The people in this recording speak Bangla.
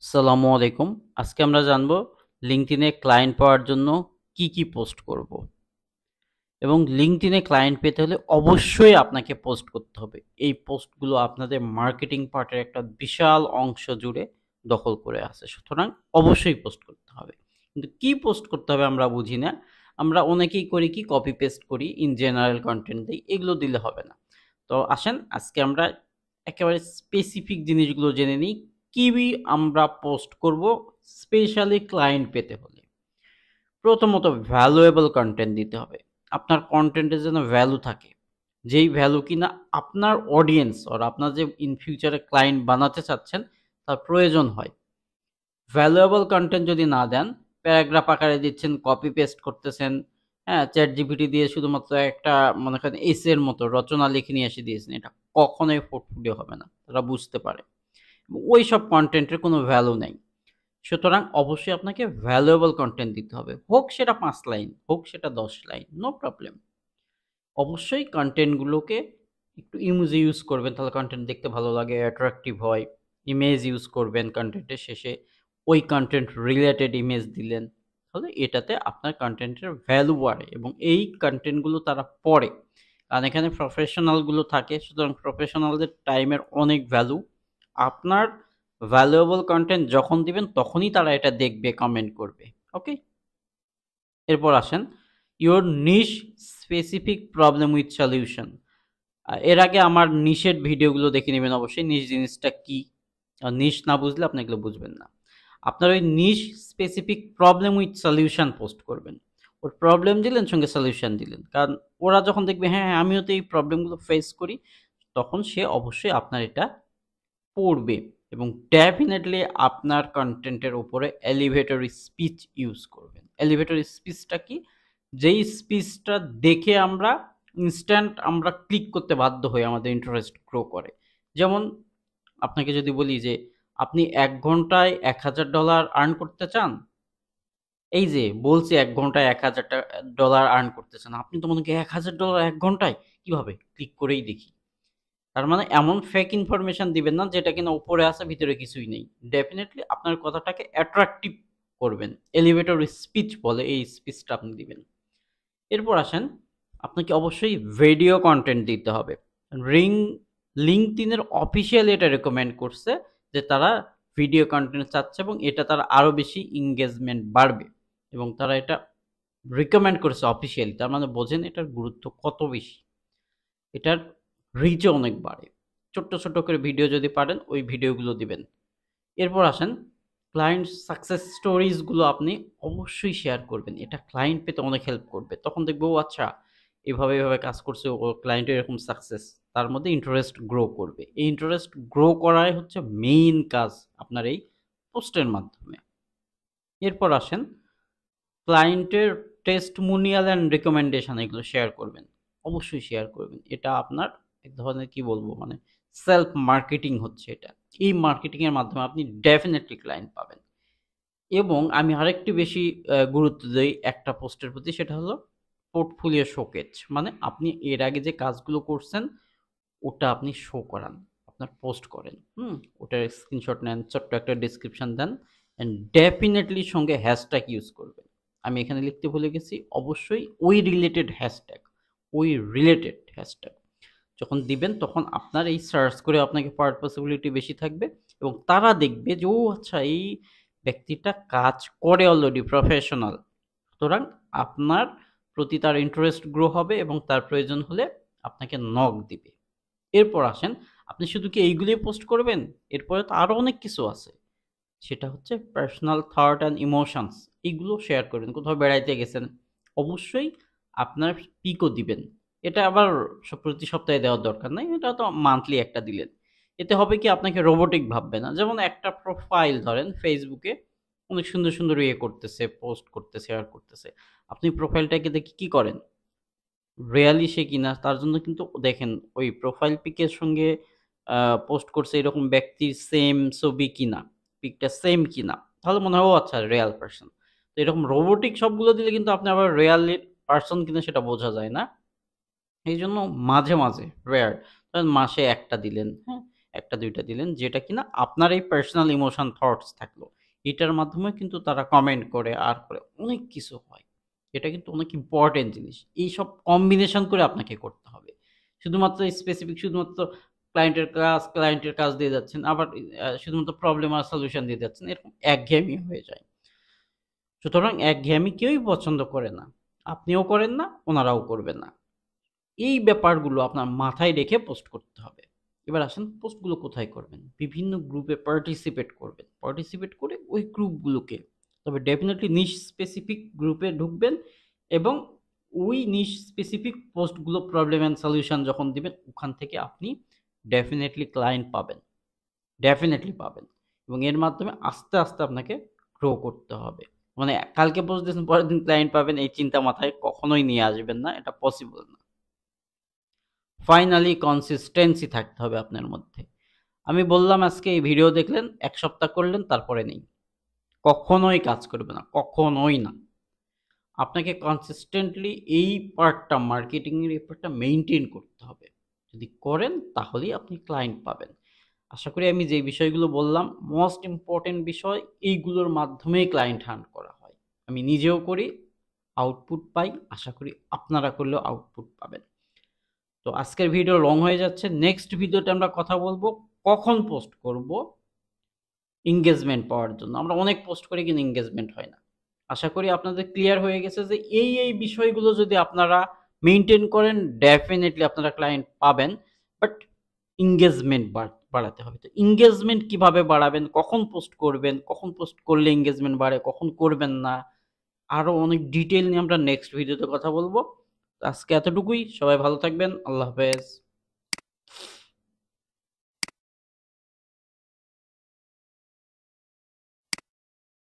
আসসালামু আলাইকুম। আজকে আমরা জানবো লিঙ্কডইনে ক্লায়েন্ট পাওয়ার জন্য কি পোস্ট করব? এবং লিঙ্কডইনে ক্লায়েন্ট পেতে হলে অবশ্যই আপনাকে পোস্ট করতে হবে। এই পোস্টগুলো আপনাদের মার্কেটিং পার্টের একটা বিশাল অংশ জুড়ে দখল করে আছে। সুতরাং অবশ্যই পোস্ট করতে হবে। কিন্তু কি পোস্ট করতে হবে আমরা বুঝি না। আমরা অনেকেই করি কি কপি পেস্ট করি, ইন জেনারেল কনটেন্ট দেই। এগুলো দিলে হবে না। তো আসেন আজকে আমরা একেবারে স্পেসিফিক জিনিসগুলো জেনে নিই। আমরা পোস্ট করব স্পেশালি ক্লায়েন্ট পেতে হলে। প্রথমত ভ্যালুয়েবল কনটেন্ট দিতে হবে। আপনার কনটেন্টে যেন ভ্যালু থাকে। যেই ভ্যালু কিনা আপনার অডিয়েন্স আপনার যে ইন ফিউচারে ক্লায়েন্ট বানাতে চাচ্ছেন তার প্রয়োজন হয়। ভ্যালুয়েবল কনটেন্ট যদি না দেন, প্যারাগ্রাফ আকারে দিচ্ছেন, কপি পেস্ট করতেছেন, হ্যাঁ? ChatGPT দিয়ে শুধুমাত্র একটা মনে করেন এর মতো রচনা লিখে নিয়ে এসে দিয়েছেন। এটা কখনোই পোর্টফোলিও হবে না। তারা বুঝতে পারে। ওইসব কনটেন্টের কোনো ভ্যালু নেই। সুতরাং অবশ্যই আপনাকে ভ্যালুয়েবল কনটেন্ট দিতে হবে। হোক সেটা ৫ লাইন, হোক সেটা ১০ লাইন, নো প্রবলেম। অবশ্যই কনটেন্টগুলোকে একটু ইমোজি ইউজ করবেন, তাহলে কনটেন্ট দেখতে ভালো লাগে, অ্যাট্রাকটিভ হয়। ইমেজ ইউজ করবেন কনটেন্টের শেষে। ওই কনটেন্ট রিলেটেড ইমেজ দিলেন। তাহলে এটাতে আপনার কনটেন্টের ভ্যালু বাড়ে এবং এই কনটেন্টগুলো তারা পড়ে। কারণ এখানে প্রফেশনালগুলো থাকে, সুতরাং প্রফেশনালদের টাইমের অনেক ভ্যালু। আপনার ভ্যালুয়েবল কনটেন্ট যখন দিবেন তখনই তারা এটা দেখবে, কমেন্ট করবে। ওকে? এরপর আসেন your niche specific problem with solution. এর আগে আমার নিশের ভিডিওগুলো দেখে নেবেন অবশ্যই। নিশ জিনিসটা কি? নিশ না বুঝলে আপনি এগুলো বুঝবেন না। আপনার ওই niche specific problem with solution post করবেন। ওর প্রবলেম দিলেন, সঙ্গে সলিউশন দিলেন। কারণ ওরা যখন দেখবে হ্যাঁ, হ্যাঁ আমিও তো এই প্রবলেমগুলো ফেস করি, তখন সে অবশ্যই আপনার এটা পড়বে এবং ডেফিনিটলি আপনার কনটেন্টের উপরে এলিভেটর স্পিচ ইউজ করবেন। এলিভেটর স্পিচটা কি? যেই স্পিচটা দেখে আমরা ইনস্ট্যান্ট আমরা ক্লিক করতে বাধ্য হই, আমাদের ইন্টারেস্ট গ্রো করে। যেমন আপনাকে যদি বলি যে আপনি ১ ঘন্টায় $১,০০০ আর্ন করতে চান। এই যে বলছি ১ ঘন্টায় $১,০০০ আর্ন করতে চান। আপনি তো মনে করেন $১,০০০ ১ ঘন্টায়? কিভাবে? ক্লিক করেই দেখি। তার মানে এমন ফেক ইনফরমেশন দিবেন না যেটা কিনা উপরে আছে ভিতরে কিছুই নেই। ডেফিনিটলি আপনার কথাটাকে অ্যাট্রাকটিভ করবেন। এলিভেটর স্পিচ বলে এই স্পিচটা আপনি দিবেন। এরপর আসেন আপনাকে অবশ্যই ভিডিও কনটেন্ট দিতে হবে। রিং LinkedIn এর অফিসিয়ালি এটা রেকমেন্ড করছে যে তারা ভিডিও কনটেন্ট চাচ্ছে এবং এটা তারা আরো বেশি এনগেজমেন্ট বাড়বে এবং তারা এটা রিকমেন্ড করেছে অফিসিয়ালি। তার মানে বোঝেন এটার গুরুত্ব কত বেশি। এটার রিচও অনেক বাড়ে। ছোট্ট করে ভিডিও যদি পারেন ওই ভিডিওগুলো দিবেন। এরপর আসেন ক্লায়েন্ট সাকসেস স্টোরিজ গুলো আপনি অবশ্যই শেয়ার করবেন। এটা ক্লায়েন্ট পেতে অনেক হেল্প করবে। তখন দেখবে ও আচ্ছা এভাবে কাজ করছে, ও ক্লায়েন্টের এরকম সাকসেস। তার মধ্যে ইন্টারেস্ট গ্রো করবে। এই ইন্টারেস্ট গ্রো করাই হচ্ছে মেইন কাজ আপনার এই পোস্টের মাধ্যমে। এরপর আসেন ক্লায়েন্টের টেস্টিমোনিয়াল অ্যান্ড রিকমেন্ডেশন এগুলো শেয়ার করবেন। অবশ্যই শেয়ার করবেন। এটা আপনার এক ধরনের কি বলবো মানে সেলফ মার্কেটিং হচ্ছে এটা। এই মার্কেটিং এর মাধ্যমে আপনি ডেফিনিটলি ক্লায়েন্ট পাবেন। এবং আমি আরেকটু বেশি গুরুত্ব দেই একটা পোস্টের প্রতি, সেটা হলো পোর্টফোলিও শোকেজ। মানে আপনি এর আগে যে কাজগুলো করছেন ওটা আপনি শো করান। আপনার পোস্ট করেন। ওটার স্ক্রিনশট নেন, ছোট্ট একটা ডেসক্রিপশন দেন অ্যান্ড ডেফিনিটলি সঙ্গে হ্যাশট্যাগ ইউজ করবেন। আমি এখানে লিখতে ভুলে গেছি। অবশ্যই ওই রিলেটেড হ্যাশট্যাগ, ওই রিলেটেড হ্যাশট্যাগ যখন দিবেন তখন আপনার এই সার্চ করে আপনাকে পাওয়ার পসিবিলিটি বেশি থাকবে এবং তারা দেখবে যে ও আচ্ছা এই ব্যক্তিটা কাজ করে অলরেডি প্রফেশনাল। সুতরাং আপনার প্রতি তার ইন্টারেস্ট গ্রো হবে এবং তার প্রয়োজন হলে আপনাকে নক দিবে। এরপর আসেন আপনি শুধু কি এইগুলোই পোস্ট করবেন? এরপরে তো আরো অনেক কিছু আছে। সেটা হচ্ছে পার্সোনাল থট অ্যান্ড ইমোশনস, এগুলো শেয়ার করবেন। কোথাও বেড়াইতে গেছেন, অবশ্যই আপনার পিকও দিবেন। এটা আবার প্রতি সপ্তাহে দেওয়ার দরকার নাই। এটা তো মান্থলি একটা দিলেন। এতে হবে কি আপনাকে রোবটিক ভাববে না। যেমন একটা প্রোফাইল ধরেন ফেসবুকে অনেক সুন্দর ইয়ে করতেছে, পোস্ট করতেছে, শেয়ার করতেছে। আপনি প্রোফাইলটাকে দেখে কি করেন? রিয়ালি সে কিনা তার জন্য কিন্তু দেখেন ওই প্রোফাইল পিকের সঙ্গে পোস্ট করছে এরকম ব্যক্তির সেম ছবি কিনা, পিকটা সেম কিনা। তাহলে মনে হয় ও আচ্ছা রিয়াল পারসন। তো এরকম রোবটিক সবগুলো দিলে কিন্তু আপনি আবার রিয়ালি পারসন কিনা সেটা বোঝা যায় না। এইজন্য মাঝে রেয়ার ধরেন মাসে ১ টা দিলেন, হ্যাঁ? একটা দুইটা দিলেন, যেটা কিনা আপনার এই পার্সোনাল ইমোশন থটস থাকলো, এটার মাধ্যমে কিন্তু তারা কমেন্ট করে আর করে অনেক কিছু হয়। এটা কিন্তু অনেক ইম্পর্টেন্ট জিনিস। এইসব কম্বিনেশন করে আপনাকে করতে হবে। শুধুমাত্র স্পেসিফিক শুধুমাত্র ক্লায়েন্টের কাজ দিয়ে যাচ্ছেন, আবার শুধুমাত্র প্রবলেম আর সলিউশন দিয়ে যাচ্ছেন, এরকম একঘেয়েমি হয়ে যায়। সুতরাং একঘেয়েমি কেউই পছন্দ করে না। আপনিও করেন না, ওনারাও করবেন না। এই ব্যাপারগুলো আপনার মাথায় রেখে পোস্ট করতে হবে। এবার আসেন পোস্টগুলো কোথায় করবেন? বিভিন্ন গ্রুপে পার্টিসিপেট করবেন। পার্টিসিপেট করে ওই গ্রুপগুলোকে, তবে ডেফিনিটলি নিশ স্পেসিফিক গ্রুপে ঢুকবেন এবং ওই নিশ স্পেসিফিক পোস্টগুলো প্রবলেম অ্যান্ড সলিউশন যখন দিবেন, ওখান থেকে আপনি ডেফিনিটলি ক্লায়েন্ট পাবেন। ডেফিনিটলি পাবেন। এবং এর মাধ্যমে আস্তে, আস্তে আপনাকে গ্রো করতে হবে। মানে কালকে পোস্ট দিয়েছেন পরের দিন ক্লায়েন্ট পাবেন, এই চিন্তা মাথায় কখনোই নিয়ে আসবেন না। এটা পসিবল না। ফাইনালি কনসিস্টেন্সি থাকতে হবে আপনার মধ্যে। আমি বললাম আজকে এই ভিডিও দেখলেন, ১ সপ্তাহ করলেন, তারপরে নেই। কখনোই কাজ করবে না, কখনোই না। আপনাকে কনসিস্টেন্টলি এই পার্টটা, মার্কেটিং এর এই পার্টটা মেইনটেইন করতে হবে। যদি করেন তাহলেই আপনি ক্লায়েন্ট পাবেন। আশা করি আমি যে বিষয়গুলো বললাম, মোস্ট ইম্পোর্টেন্ট বিষয়, এইগুলোর মাধ্যমেই ক্লায়েন্ট হান্ট করা হয়। আমি নিজেও করি, আউটপুট পাই। আশা করি আপনারা করলেও আউটপুট পাবেন। তো আজকের ভিডিও লং হয়ে যাচ্ছে। নেক্সট ভিডিওতে আমরা কথা বলবো কখন পোস্ট করব এনগেজমেন্ট পাওয়ার জন্য। আমরা অনেক পোস্ট করি কিন্তু এনগেজমেন্ট হয় না। আশা করি আপনাদের ক্লিয়ার হয়ে গেছে যে এই বিষয়গুলো যদি আপনারা মেইনটেইন করেন, ডেফিনিটলি আপনারা ক্লায়েন্ট পাবেন। বাট এনগেজমেন্ট বাড়াতে হবে। তো এনগেজমেন্ট কিভাবে বাড়াবেন, কখন পোস্ট করবেন, কখন পোস্ট করলে এনগেজমেন্ট বাড়ে, কখন করবেন না, আরো অনেক ডিটেইল নিয়ে আমরা নেক্সট ভিডিওতে কথা বলবো। আজকে এতটুকুই। সবাই ভালো থাকবেন। আল্লাহ হাফেজ।